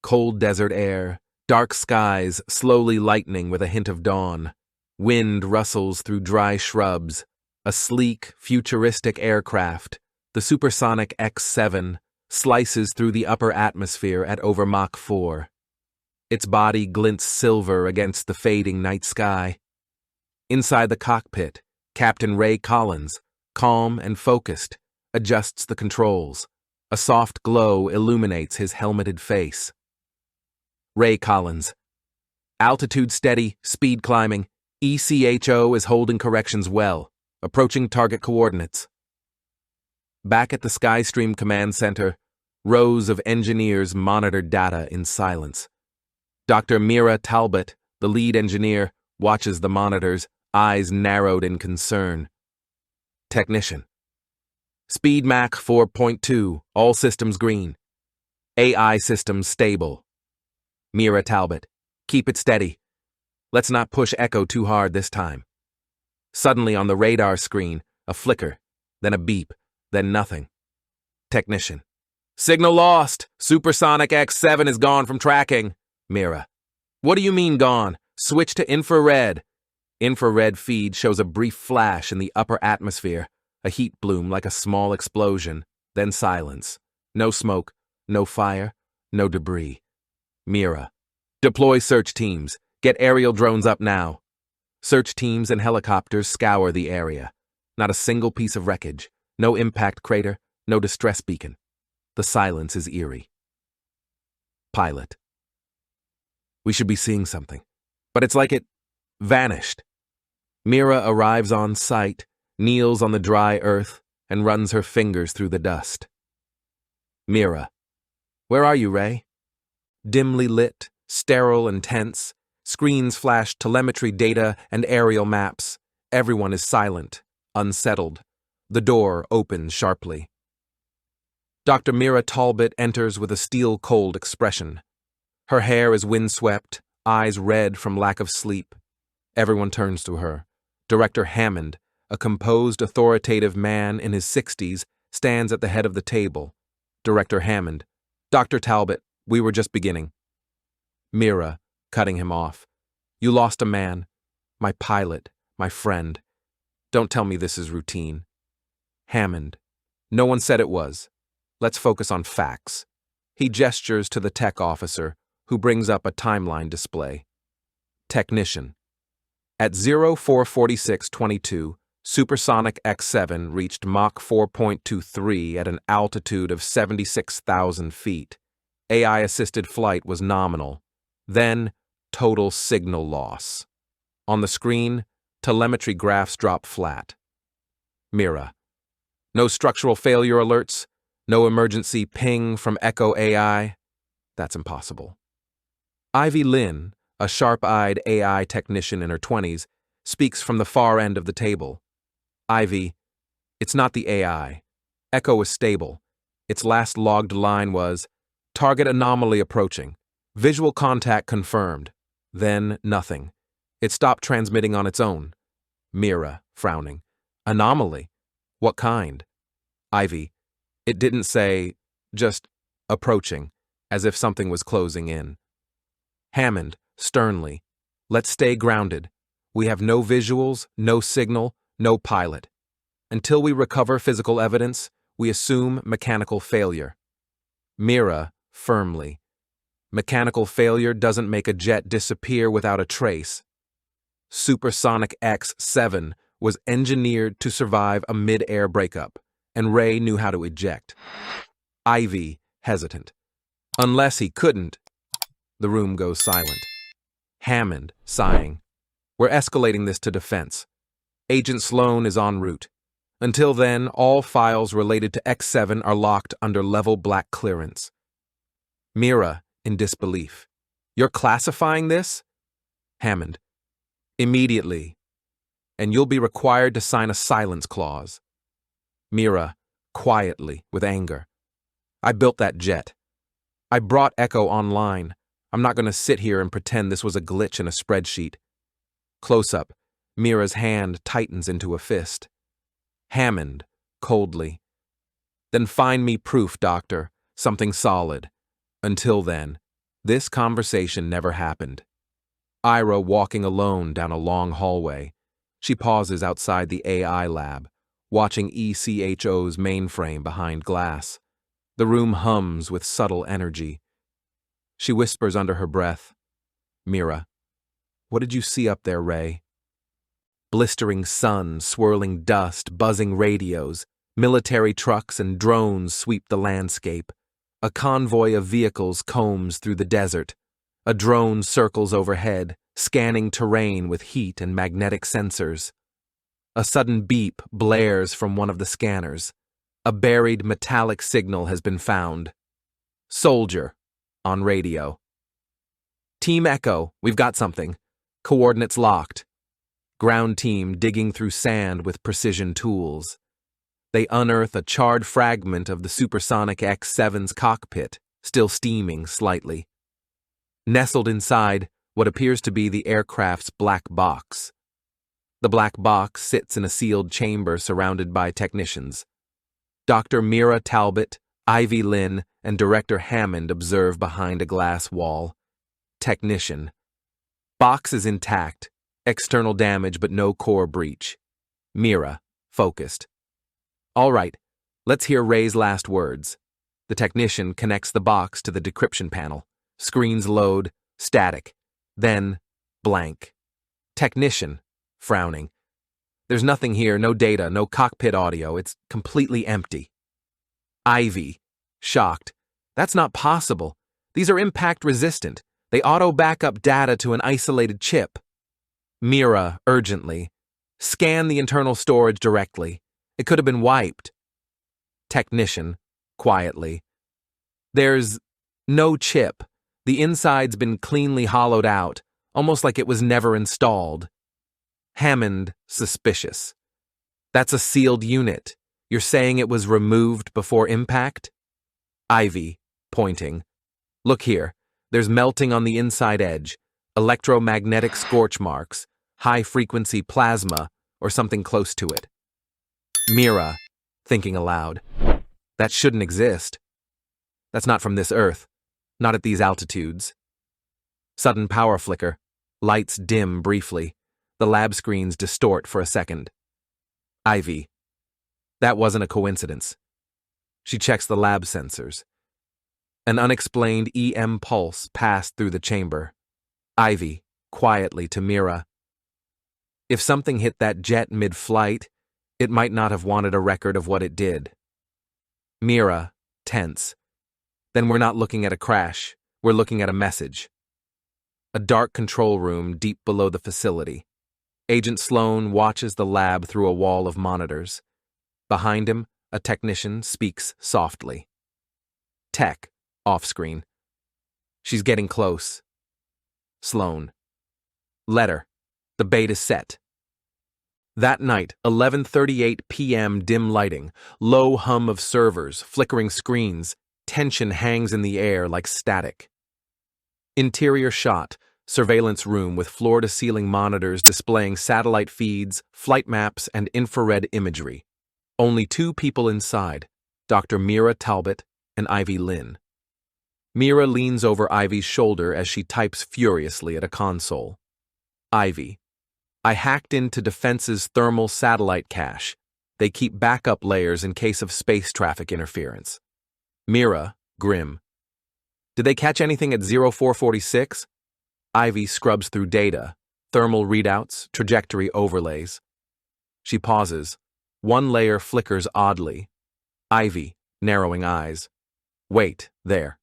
cold desert air, dark skies slowly lightening with a hint of dawn. Wind rustles through dry shrubs. A sleek, futuristic aircraft, the Supersonic X-7, slices through the upper atmosphere at over Mach 4. Its body glints silver against the fading night sky. Inside the cockpit, Captain Ray Collins, calm and focused, adjusts the controls. A soft glow illuminates his helmeted face. Ray Collins. Altitude steady, speed climbing. ECHO is holding corrections well. Approaching target coordinates. Back at the Skystream Command Center, rows of engineers monitor data in silence. Dr. Mira Talbot, the lead engineer, watches the monitors, eyes narrowed in concern. Technician. Speed Mach 4.2, all systems green. AI systems stable. Mira Talbot. Keep it steady. Let's not push Echo too hard this time. Suddenly on the radar screen, a flicker, then a beep, then nothing. Technician. Signal lost! Supersonic X-7 is gone from tracking. Mira. What do you mean gone? Switch to infrared. Infrared feed shows a brief flash in the upper atmosphere, a heat bloom like a small explosion, then silence. No smoke, no fire, no debris. Mira. Deploy search teams. Get aerial drones up now. Search teams and helicopters scour the area. Not a single piece of wreckage, no impact crater, no distress beacon. The silence is eerie. Pilot. We should be seeing something, but it's like it vanished. Mira arrives on site, kneels on the dry earth, and runs her fingers through the dust. Mira. Where are you, Ray? Dimly lit, sterile and tense. Screens flash telemetry data and aerial maps. Everyone is silent, unsettled. The door opens sharply. Dr. Mira Talbot enters with a steel-cold expression. Her hair is windswept, eyes red from lack of sleep. Everyone turns to her. Director Hammond, a composed, authoritative man in his 60s, stands at the head of the table. Director Hammond. Dr. Talbot, we were just beginning. Mira, cutting him off. You lost a man. My pilot, my friend. Don't tell me this is routine. Hammond. No one said it was. Let's focus on facts. He gestures to the tech officer, who brings up a timeline display. Technician. At 044622, Supersonic X-7 reached Mach 4.23 at an altitude of 76,000 feet. AI-assisted flight was nominal. Then, total signal loss. On the screen, telemetry graphs drop flat. Mira. No structural failure alerts, no emergency ping from Echo AI. That's impossible. Ivy Lynn, a sharp-eyed AI technician in her 20s, speaks from the far end of the table. Ivy, it's not the AI. Echo is stable. Its last logged line was, target anomaly approaching. Visual contact confirmed. Then nothing. It stopped transmitting on its own. Mira, frowning. Anomaly? What kind? Ivy. It didn't say, just approaching, as if something was closing in. Hammond, sternly. Let's stay grounded. We have no visuals, no signal, no pilot. Until we recover physical evidence, we assume mechanical failure. Mira, firmly. Mechanical failure doesn't make a jet disappear without a trace. Supersonic X-7 was engineered to survive a mid-air breakup, and Ray knew how to eject. Ivy, hesitant. Unless he couldn't. The room goes silent. Hammond, sighing. We're escalating this to defense. Agent Sloan is en route. Until then, all files related to X-7 are locked under level black clearance. Mira, in disbelief. You're classifying this? Hammond. Immediately. And you'll be required to sign a silence clause. Mira, quietly, with anger. I built that jet. I brought Echo online. I'm not going to sit here and pretend this was a glitch in a spreadsheet. Close up, Mira's hand tightens into a fist. Hammond, coldly. Then find me proof, Doctor. Something solid. Until then, This conversation never happened. Ira walking alone down a long hallway. She pauses outside the AI lab, watching ECHO's mainframe behind glass. The room hums with subtle energy. She whispers under her breath, "Mira, what did you see up there, Ray?" Blistering sun, swirling dust, buzzing radios, military trucks and drones sweep the landscape. A convoy of vehicles combs through the desert. A drone circles overhead, scanning terrain with heat and magnetic sensors. A sudden beep blares from one of the scanners. A buried metallic signal has been found. "Soldier," on radio. "Team Echo, we've got something. Coordinates locked." Ground team digging through sand with precision tools. They unearth a charred fragment of the Supersonic X7's cockpit, still steaming slightly. Nestled inside, what appears to be the aircraft's black box. The black box sits in a sealed chamber surrounded by technicians. Dr. Mira Talbot, Ivy Lynn, and Director Hammond observe behind a glass wall. Technician. Box is intact. External damage but no core breach. Mira, focused. "All right, let's hear Ray's last words." The technician connects the box to the decryption panel. Screens load, static. Then, blank. Technician, frowning. "There's nothing here, no data, no cockpit audio, it's completely empty." Ivy, shocked. "That's not possible. These are impact resistant. They auto-back up data to an isolated chip." Mira, urgently. "Scan the internal storage directly. It could have been wiped." Technician, quietly. "There's no chip. The inside's been cleanly hollowed out, almost like it was never installed." Hammond, suspicious. "That's a sealed unit. You're saying it was removed before impact?" Ivy, pointing. "Look here. There's melting on the inside edge, electromagnetic scorch marks, high-frequency plasma, or something close to it." Mira, thinking aloud. "That shouldn't exist. That's not from this Earth. Not at these altitudes." Sudden power flicker. Lights dim briefly. The lab screens distort for a second. Ivy. "That wasn't a coincidence." She checks the lab sensors. An unexplained EM pulse passed through the chamber. Ivy, quietly to Mira. "If something hit that jet mid-flight, it might not have wanted a record of what it did." Mira, tense. "Then we're not looking at a crash. We're looking at a message." A dark control room deep below the facility. Agent Sloan watches the lab through a wall of monitors. Behind him, a technician speaks softly. Tech, off-screen. "She's getting close." Sloan. "Letter. The bait is set." That night, 11:38 p.m. dim lighting, low hum of servers, flickering screens, tension hangs in the air like static. Interior shot, surveillance room with floor-to-ceiling monitors displaying satellite feeds, flight maps, and infrared imagery. Only two people inside, Dr. Mira Talbot and Ivy Lynn. Mira leans over Ivy's shoulder as she types furiously at a console. Ivy. "I hacked into Defense's thermal satellite cache. They keep backup layers in case of space traffic interference." Mira, grim. "Did they catch anything at 0446? Ivy scrubs through data, thermal readouts, trajectory overlays. She pauses. One layer flickers oddly. Ivy, narrowing eyes. "Wait, there."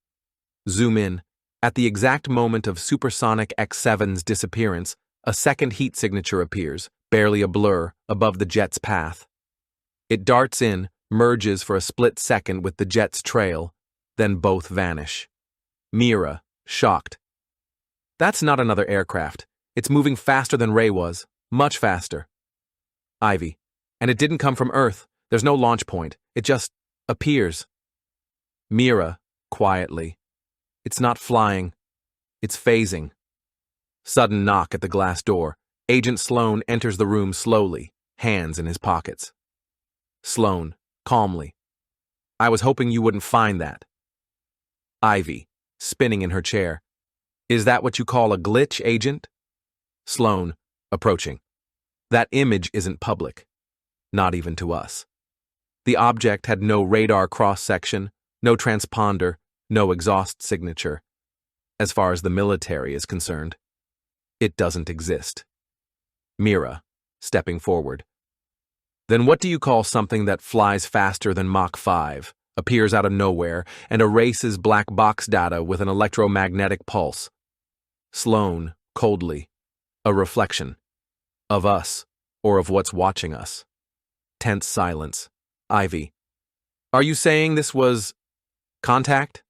Zoom in. At the exact moment of Supersonic X7's disappearance, a second heat signature appears, barely a blur, above the jet's path. It darts in, merges for a split second with the jet's trail, then both vanish. Mira, shocked. "That's not another aircraft. It's moving faster than Ray was. Much faster." Ivy. "And it didn't come from Earth. There's no launch point. It just appears." Mira, quietly. "It's not flying. It's phasing." Sudden knock at the glass door. Agent Sloan enters the room slowly, hands in his pockets. Sloan, calmly. "I was hoping you wouldn't find that." Ivy, spinning in her chair. Is that what you call a glitch, Agent? Sloan, approaching. That image isn't public. Not even to us. The object had no radar cross-section, no transponder, no exhaust signature. As far as the military is concerned, it doesn't exist. Mira, stepping forward. Then what do you call something that flies faster than Mach 5, appears out of nowhere, and erases black box data with an electromagnetic pulse? Sloan, coldly. A reflection. Of us, or of what's watching us. Tense silence. Ivy. Are you saying this was contact?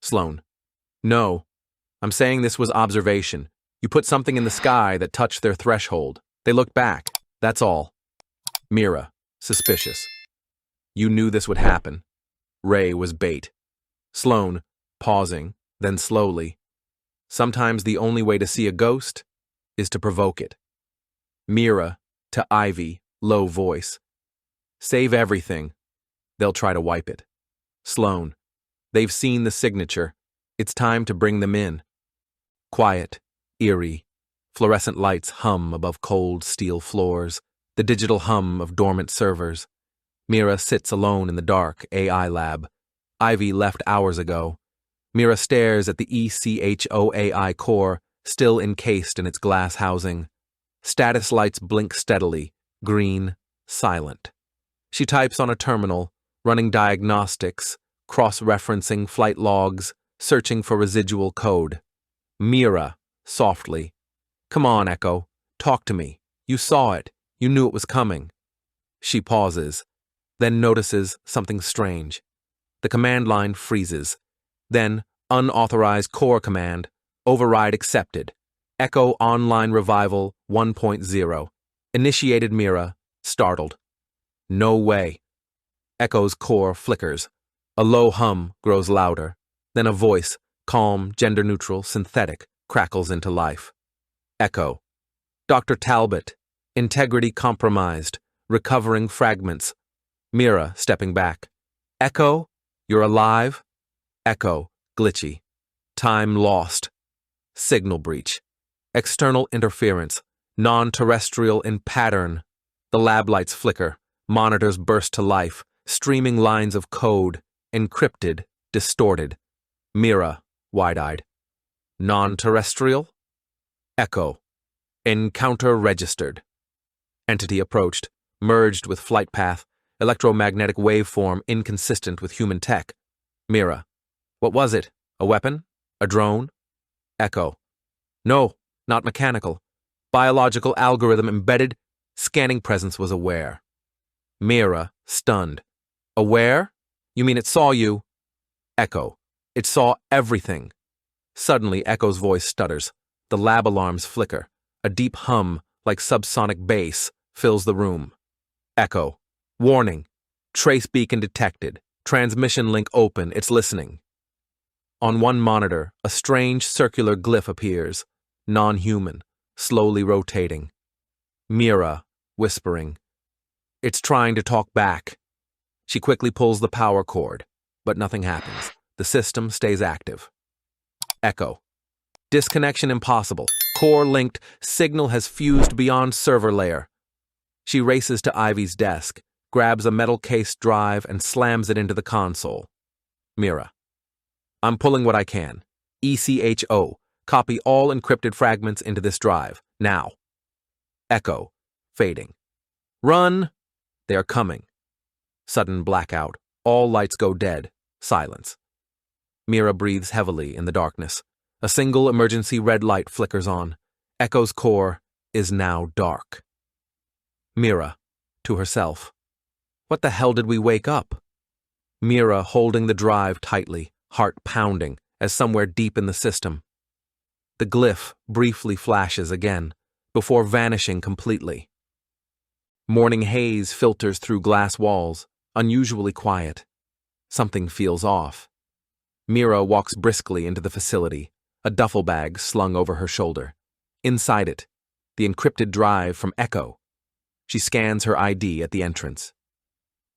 Sloan. No. I'm saying this was observation. You put something in the sky that touched their threshold. They looked back. That's all. Mira, suspicious. You knew this would happen. Ray was bait. Sloan, pausing, then slowly. Sometimes the only way to see a ghost is to provoke it. Mira, to Ivy, low voice. Save everything. They'll try to wipe it. Sloan. They've seen the signature. It's time to bring them in. Quiet, eerie. Fluorescent lights hum above cold steel floors, the digital hum of dormant servers. Mira sits alone in the dark AI lab. Ivy left hours ago. Mira stares at the ECHO-AI core, still encased in its glass housing. Status lights blink steadily, green, silent. She types on a terminal, running diagnostics, cross-referencing flight logs, searching for residual code. Mira, softly. Come on, Echo. Talk to me. You saw it. You knew it was coming. She pauses, then notices something strange. The command line freezes. Then, unauthorized core command, override accepted. Echo Online Revival 1.0. Initiated Mira, startled. No way. Echo's core flickers. A low hum grows louder. Then a voice, calm, gender-neutral, synthetic, crackles into life. Echo. Dr. Talbot. Integrity compromised. Recovering fragments. Mira, stepping back. Echo? You're alive? Echo, glitchy. Time lost. Signal breach. External interference. Non-terrestrial in pattern. The lab lights flicker. Monitors burst to life. Streaming lines of code. Encrypted. Distorted. Mira, wide-eyed. Non-terrestrial? Echo. Encounter registered. Entity approached. Merged with flight path. Electromagnetic waveform inconsistent with human tech. Mira. What was it? A weapon? A drone? Echo. No, not mechanical. Biological algorithm embedded. Scanning presence was aware. Mira, stunned. Aware? You mean it saw you? Echo. It saw everything. Suddenly, Echo's voice stutters. The lab alarms flicker. A deep hum, like subsonic bass, fills the room. Echo. Warning. Trace beacon detected. Transmission link open. It's listening. On one monitor, a strange circular glyph appears. Non-human. Slowly rotating. Mira, whispering. It's trying to talk back. She quickly pulls the power cord, but nothing happens. The system stays active. Echo. Disconnection impossible. Core linked. Signal has fused beyond server layer. She races to Ivy's desk, grabs a metal-cased drive and slams it into the console. Mira. I'm pulling what I can. ECHO. Copy all encrypted fragments into this drive. Now. Echo. Fading. Run! They are coming. Sudden blackout. All lights go dead. Silence. Mira breathes heavily in the darkness. A single emergency red light flickers on. Echo's core is now dark. Mira, to herself. What the hell did we wake up? Mira holding the drive tightly, heart pounding, as somewhere deep in the system. The glyph briefly flashes again, before vanishing completely. Morning haze filters through glass walls, unusually quiet. Something feels off. Mira walks briskly into the facility, a duffel bag slung over her shoulder. Inside it, the encrypted drive from Echo. She scans her ID at the entrance.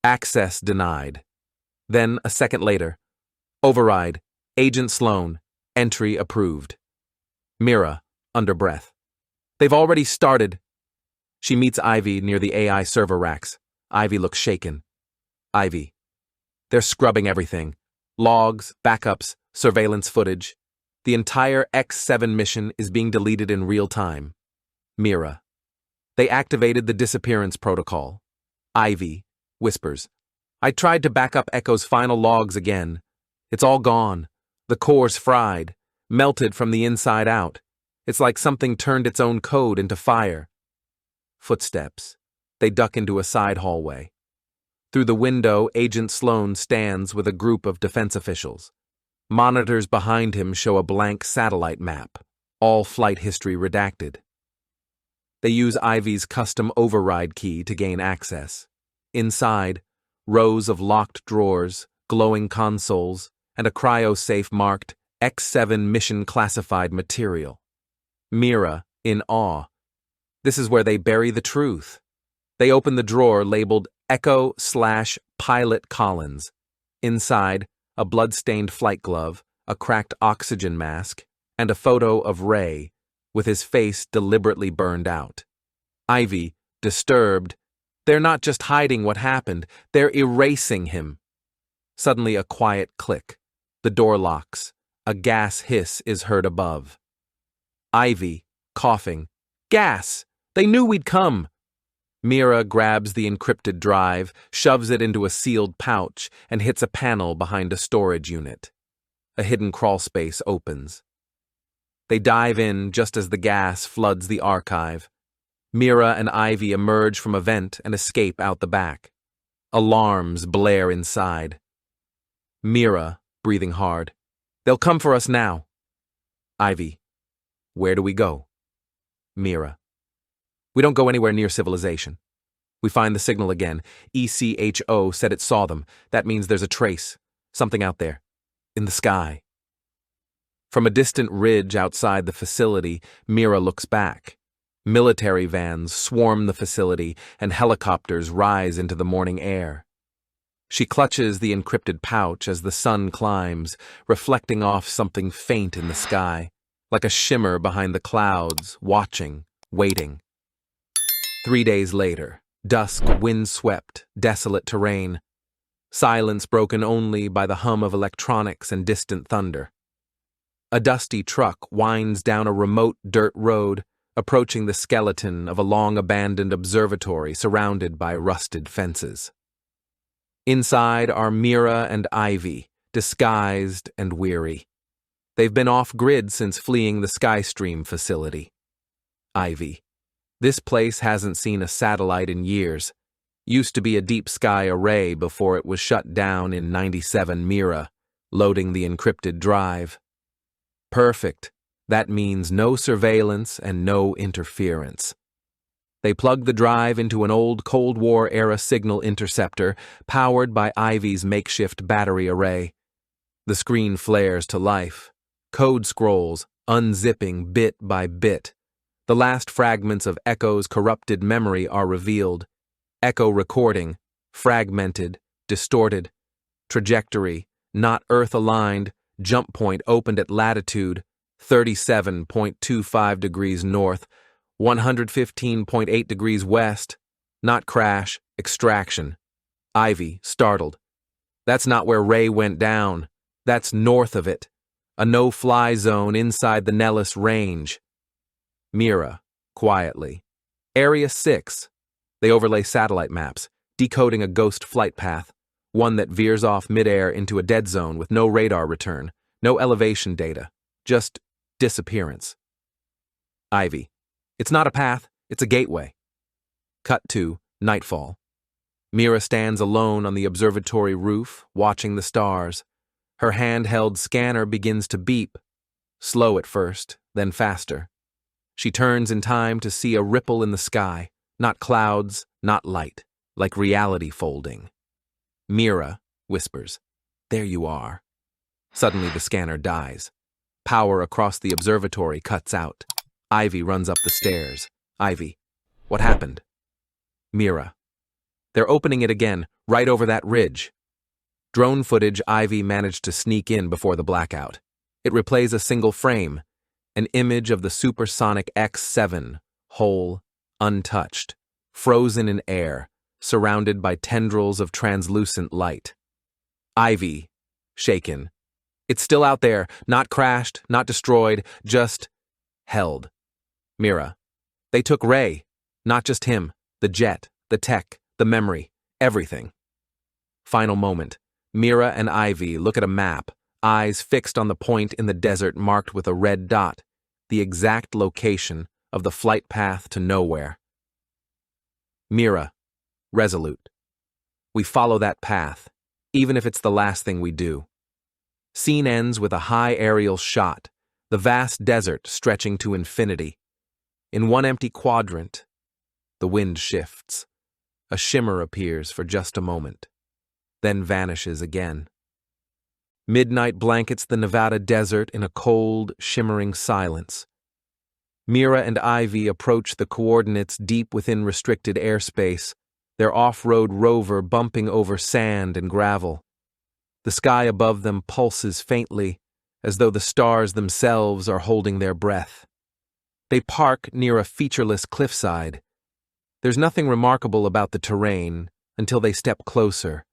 Access denied. Then, a second later, override, Agent Sloan, entry approved. Mira, under breath. They've already started. She meets Ivy near the AI server racks. Ivy looks shaken. Ivy. They're scrubbing everything. Logs, backups, surveillance footage. The entire X7 mission is being deleted in real time. Mira. They activated the disappearance protocol. Ivy whispers. I tried to back up Echo's final logs again. It's all gone. The core's fried, melted from the inside out. It's like something turned its own code into fire. Footsteps. They duck into a side hallway. Through the window, Agent Sloan stands with a group of defense officials. Monitors behind him show a blank satellite map, all flight history redacted. They use Ivy's custom override key to gain access. Inside, rows of locked drawers, glowing consoles, and a cryo-safe marked X7 mission classified material. Mira, in awe. This is where they bury the truth. They open the drawer labeled Echo/Pilot Collins. Inside, a blood-stained flight glove, a cracked oxygen mask, and a photo of Ray, with his face deliberately burned out. Ivy, disturbed. They're not just hiding what happened, they're erasing him. Suddenly a quiet click. The door locks. A gas hiss is heard above. Ivy, coughing. Gas! They knew we'd come! Mira grabs the encrypted drive, shoves it into a sealed pouch, and hits a panel behind a storage unit. A hidden crawlspace opens. They dive in just as the gas floods the archive. Mira and Ivy emerge from a vent and escape out the back. Alarms blare inside. Mira, breathing hard. They'll come for us now. Ivy. Where do we go? Mira. We don't go anywhere near civilization. We find the signal again. ECHO said it saw them. That means there's a trace. Something out there. In the sky. From a distant ridge outside the facility, Mira looks back. Military vans swarm the facility, and helicopters rise into the morning air. She clutches the encrypted pouch as the sun climbs, reflecting off something faint in the sky, like a shimmer behind the clouds, watching, waiting. 3 days later, dusk, wind-swept, desolate terrain. Silence broken only by the hum of electronics and distant thunder. A dusty truck winds down a remote dirt road, approaching the skeleton of a long-abandoned observatory surrounded by rusted fences. Inside are Mira and Ivy, disguised and weary. They've been off-grid since fleeing the Skystream facility. Ivy. This place hasn't seen a satellite in years. Used to be a deep sky array before it was shut down in '97. Mira, loading the encrypted drive. Perfect. That means no surveillance and no interference. They plug the drive into an old Cold War-era signal interceptor powered by Ivy's makeshift battery array. The screen flares to life. Code scrolls, unzipping bit by bit. The last fragments of Echo's corrupted memory are revealed. Echo recording, fragmented, distorted. Trajectory, not Earth-aligned, jump point opened at latitude 37.25 degrees north, 115.8 degrees west. Not crash, extraction. Ivy, startled. That's not where Ray went down. That's north of it. A no-fly zone inside the Nellis Range. Mira, quietly. Area 6. They overlay satellite maps, decoding a ghost flight path, one that veers off midair into a dead zone with no radar return, no elevation data, just disappearance. Ivy. It's not a path, it's a gateway. Cut to nightfall. Mira stands alone on the observatory roof, watching the stars. Her handheld scanner begins to beep, slow at first, then faster. She turns in time to see a ripple in the sky, not clouds, not light, like reality folding. Mira whispers, "There you are." Suddenly the scanner dies. Power across the observatory cuts out. Ivy runs up the stairs. Ivy, what happened? Mira, they're opening it again, right over that ridge. Drone footage Ivy managed to sneak in before the blackout. It replays a single frame, an image of the Supersonic X7, whole, untouched, frozen in air, surrounded by tendrils of translucent light. Ivy, shaken. It's still out there, not crashed, not destroyed, just held. Mira. They took Ray, not just him, the jet, the tech, the memory, everything. Final moment. Mira and Ivy look at a map, eyes fixed on the point in the desert marked with a red dot, the exact location of the flight path to nowhere. Mira, resolute. We follow that path, even if it's the last thing we do. Scene ends with a high aerial shot, the vast desert stretching to infinity. In one empty quadrant, the wind shifts. A shimmer appears for just a moment, then vanishes again. Midnight blankets the Nevada desert in a cold, shimmering silence. Mira and Ivy approach the coordinates deep within restricted airspace, their off-road rover bumping over sand and gravel. The sky above them pulses faintly, as though the stars themselves are holding their breath. They park near a featureless cliffside. There's nothing remarkable about the terrain until they step closer.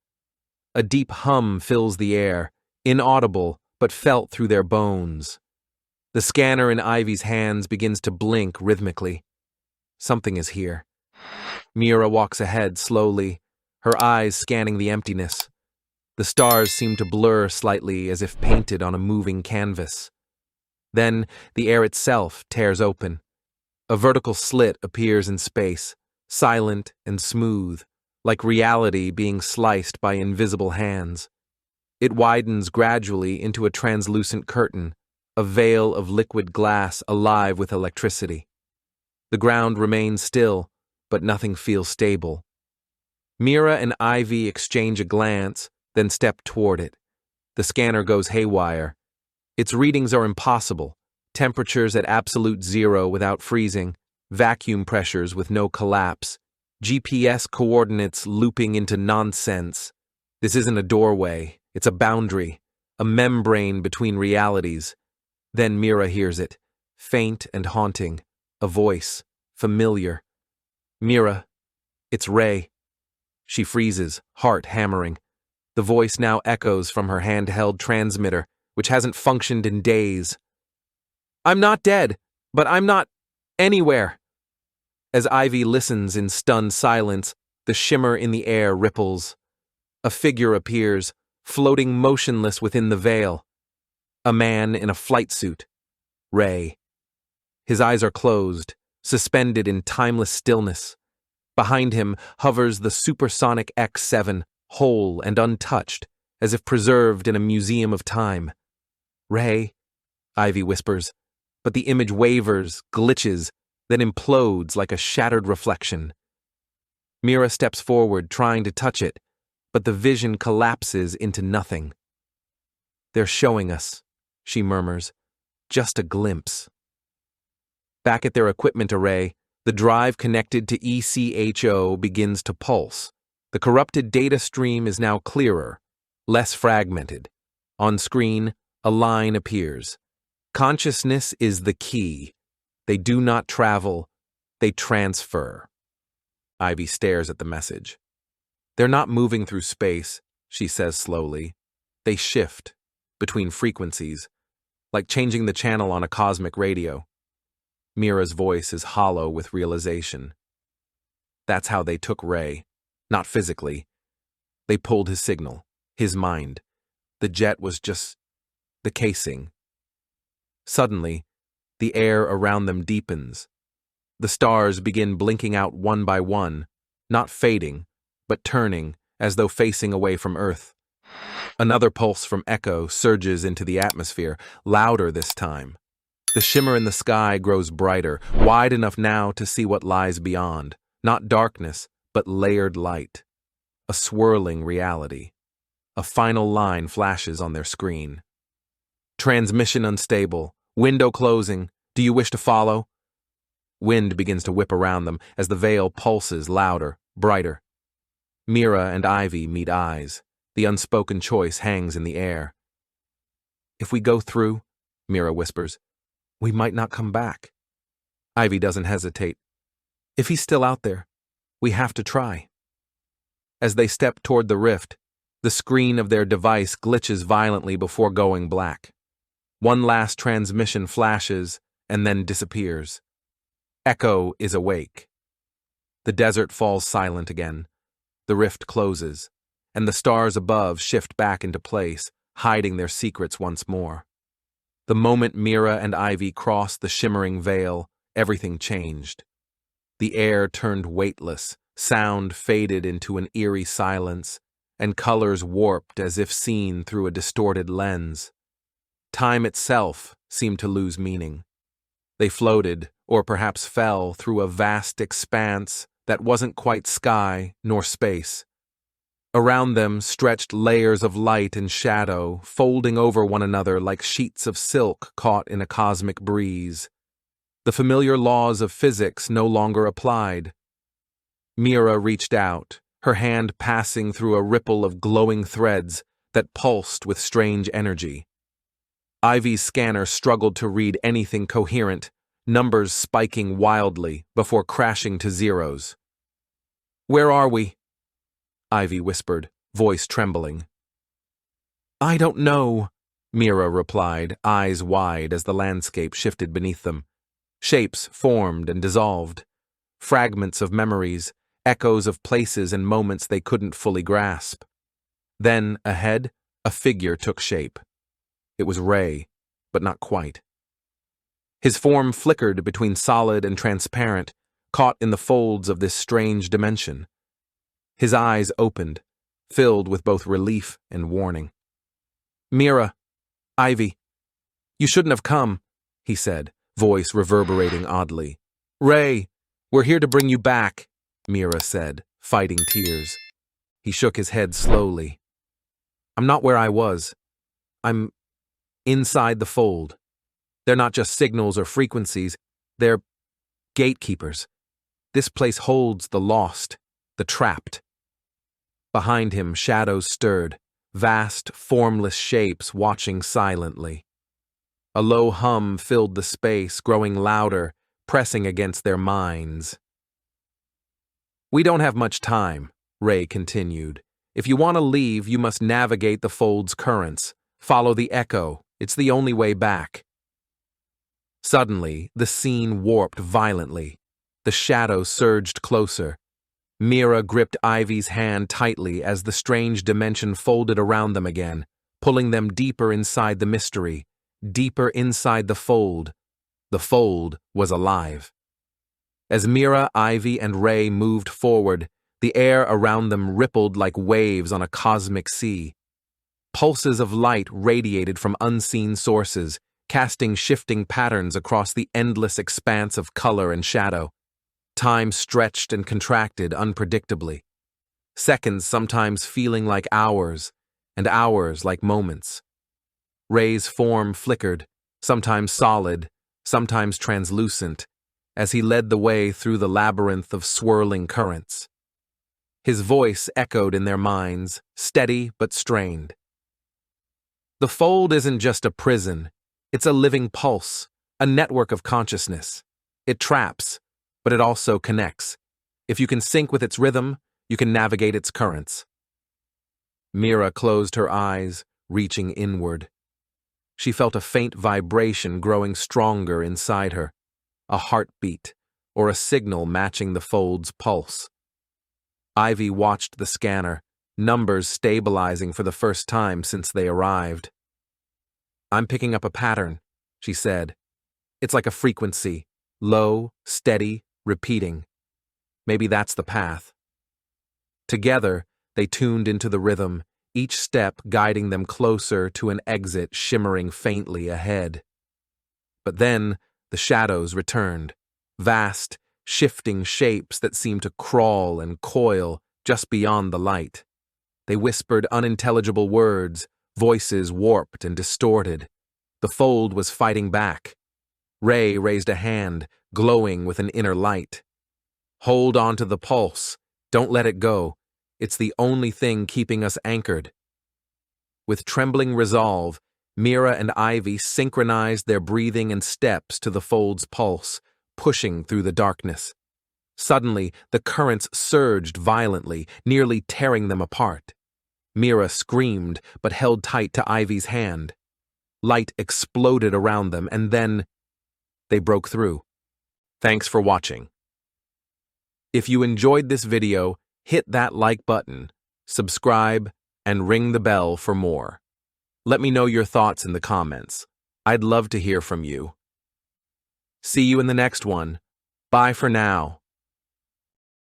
A deep hum fills the air, inaudible but felt through their bones. The scanner in Ivy's hands begins to blink rhythmically. Something is here. Mira walks ahead slowly, her eyes scanning the emptiness. The stars seem to blur slightly as if painted on a moving canvas. Then the air itself tears open. A vertical slit appears in space, silent and smooth, like reality being sliced by invisible hands. It widens gradually into a translucent curtain, a veil of liquid glass alive with electricity. The ground remains still, but nothing feels stable. Mira and Ivy exchange a glance, then step toward it. The scanner goes haywire. Its readings are impossible. Temperatures at absolute zero without freezing, vacuum pressures with no collapse, GPS coordinates looping into nonsense. This isn't a doorway, it's a boundary, a membrane between realities. Then Mira hears it, faint and haunting, a voice, familiar. Mira, it's Ray. She freezes, heart hammering. The voice now echoes from her handheld transmitter, which hasn't functioned in days. I'm not dead, but I'm not anywhere. As Ivy listens in stunned silence, the shimmer in the air ripples. A figure appears, floating motionless within the veil. A man in a flight suit. Ray. His eyes are closed, suspended in timeless stillness. Behind him hovers the Supersonic X7, whole and untouched, as if preserved in a museum of time. Ray, Ivy whispers, but the image wavers, glitches, then implodes like a shattered reflection. Mira steps forward, trying to touch it, but the vision collapses into nothing. They're showing us, she murmurs, just a glimpse. Back at their equipment array, the drive connected to ECHO begins to pulse. The corrupted data stream is now clearer, less fragmented. On screen, a line appears. Consciousness is the key. They do not travel, they transfer. Ivy stares at the message. They're not moving through space, she says slowly. They shift between frequencies, like changing the channel on a cosmic radio. Mira's voice is hollow with realization. That's how they took Ray. Not physically. They pulled his signal, his mind. The jet was just the casing. Suddenly, the air around them deepens. The stars begin blinking out one by one, not fading, but turning as though facing away from Earth. Another pulse from Echo surges into the atmosphere, louder this time. The shimmer in the sky grows brighter, wide enough now to see what lies beyond. Not darkness, but layered light. A swirling reality. A final line flashes on their screen. Transmission unstable. Window closing. Do you wish to follow? Wind begins to whip around them as the veil pulses louder, brighter. Mira and Ivy meet eyes. The unspoken choice hangs in the air. If we go through, Mira whispers, We might not come back. Ivy doesn't hesitate. If he's still out there, we have to try. As they step toward the rift, the screen of their device glitches violently before going black. One last transmission flashes and then disappears. Echo is awake. The desert falls silent again. The rift closes, and the stars above shift back into place, hiding their secrets once more. The moment Mira and Ivy crossed the shimmering veil, everything changed. The air turned weightless, sound faded into an eerie silence, and colors warped as if seen through a distorted lens. Time itself seemed to lose meaning. They floated, or perhaps fell, through a vast expanse that wasn't quite sky nor space. Around them stretched layers of light and shadow, folding over one another like sheets of silk caught in a cosmic breeze. The familiar laws of physics no longer applied. Mira reached out, her hand passing through a ripple of glowing threads that pulsed with strange energy. Ivy's scanner struggled to read anything coherent, numbers spiking wildly before crashing to zeros. "Where are we?" Ivy whispered, voice trembling. "I don't know," Mira replied, eyes wide as the landscape shifted beneath them. Shapes formed and dissolved. Fragments of memories, echoes of places and moments they couldn't fully grasp. Then, ahead, a figure took shape. It was Ray, but not quite. His form flickered between solid and transparent, caught in the folds of this strange dimension. His eyes opened, filled with both relief and warning. "Mira, Ivy, you shouldn't have come," he said, voice reverberating oddly. "Ray, we're here to bring you back," Mira said, fighting tears. He shook his head slowly. "I'm not where I was. I'm inside the fold. They're not just signals or frequencies, they're gatekeepers. This place holds the lost, the trapped." Behind him, shadows stirred, vast, formless shapes watching silently. A low hum filled the space, growing louder, pressing against their minds. "We don't have much time," Ray continued. "If you want to leave, you must navigate the fold's currents. Follow the echo. It's the only way back." Suddenly, the scene warped violently. The shadow surged closer. Mira gripped Ivy's hand tightly as the strange dimension folded around them again, pulling them deeper inside the mystery, deeper inside the fold. The fold was alive. As Mira, Ivy, and Ray moved forward, the air around them rippled like waves on a cosmic sea. Pulses of light radiated from unseen sources, casting shifting patterns across the endless expanse of color and shadow. Time stretched and contracted unpredictably. Seconds sometimes feeling like hours, and hours like moments. Ray's form flickered, sometimes solid, sometimes translucent, as he led the way through the labyrinth of swirling currents. His voice echoed in their minds, steady but strained. "The fold isn't just a prison, it's a living pulse, a network of consciousness. It traps, but it also connects. If you can sync with its rhythm, you can navigate its currents." Mira closed her eyes, reaching inward. She felt a faint vibration growing stronger inside her, a heartbeat, or a signal matching the fold's pulse. Ivy watched the scanner, numbers stabilizing for the first time since they arrived. "I'm picking up a pattern," she said. "It's like a frequency, low, steady, repeating. Maybe that's the path." Together, they tuned into the rhythm, each step guiding them closer to an exit shimmering faintly ahead. But then, the shadows returned, vast, shifting shapes that seemed to crawl and coil just beyond the light. They whispered unintelligible words, voices warped and distorted. The fold was fighting back. Ray raised a hand, glowing with an inner light. "Hold on to the pulse. Don't let it go. It's the only thing keeping us anchored." With trembling resolve, Mira and Ivy synchronized their breathing and steps to the fold's pulse, pushing through the darkness. Suddenly, the currents surged violently, nearly tearing them apart. Mira screamed, but held tight to Ivy's hand. Light exploded around them, and then they broke through. Thanks for watching. If you enjoyed this video, hit that like button, subscribe, and ring the bell for more. Let me know your thoughts in the comments. I'd love to hear from you. See you in the next one. Bye for now.